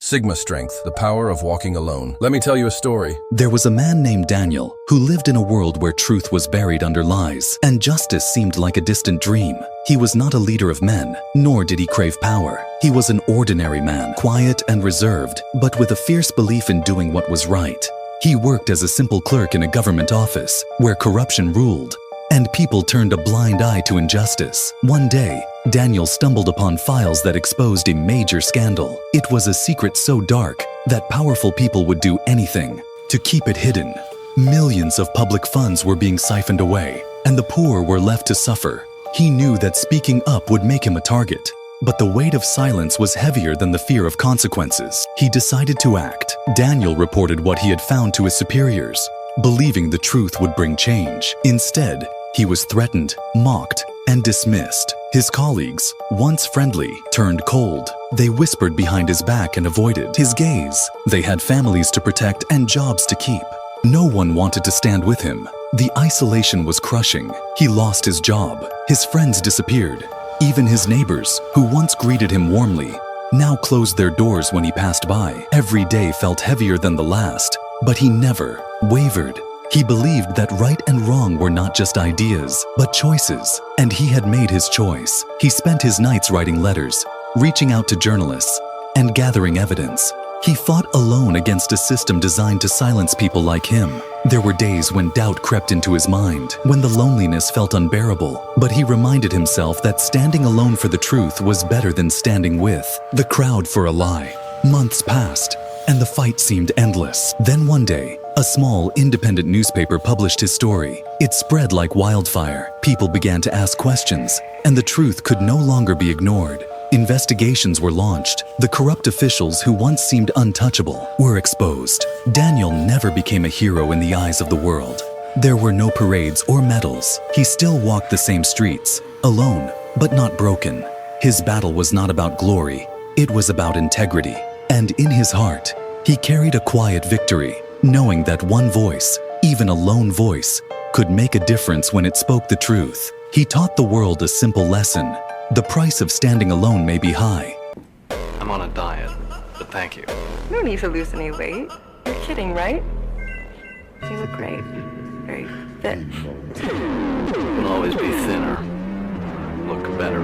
Sigma strength, the power of walking alone. Let me tell you a story. There was a man named Daniel who lived in a world where truth was buried under lies and justice seemed like a distant dream. He was not a leader of men, nor did he crave power. He was an ordinary man, quiet and reserved, but with a fierce belief in doing what was right. He worked as a simple clerk in a government office where corruption ruled, and people turned a blind eye to injustice. One day, Daniel stumbled upon files that exposed a major scandal. It was a secret so dark that powerful people would do anything to keep it hidden. Millions of public funds were being siphoned away, and the poor were left to suffer. He knew that speaking up would make him a target, but the weight of silence was heavier than the fear of consequences. He decided to act. Daniel reported what he had found to his superiors, believing the truth would bring change. Instead, he was threatened, mocked, and dismissed. His colleagues, once friendly, turned cold. They whispered behind his back and avoided his gaze. They had families to protect and jobs to keep. No one wanted to stand with him. The isolation was crushing. He lost his job. His friends disappeared. Even his neighbors, who once greeted him warmly, now closed their doors when he passed by. Every day felt heavier than the last, but he never wavered. He believed that right and wrong were not just ideas, but choices, and he had made his choice. He spent his nights writing letters, reaching out to journalists, and gathering evidence. He fought alone against a system designed to silence people like him. There were days when doubt crept into his mind, when the loneliness felt unbearable, but he reminded himself that standing alone for the truth was better than standing with the crowd for a lie. Months passed, and the fight seemed endless. Then one day, a small, independent newspaper published his story. It spread like wildfire. People began to ask questions, and the truth could no longer be ignored. Investigations were launched. The corrupt officials who once seemed untouchable were exposed. Daniel never became a hero in the eyes of the world. There were no parades or medals. He still walked the same streets, alone, but not broken. His battle was not about glory. It was about integrity. And in his heart, he carried a quiet victory, knowing that one voice, even a lone voice, could make a difference when it spoke the truth. He taught the world a simple lesson. The price of standing alone may be high. I'm on a diet, but thank you. No need to lose any weight. You're kidding, right? You look great. Very fit. You'll always be thinner. Look better.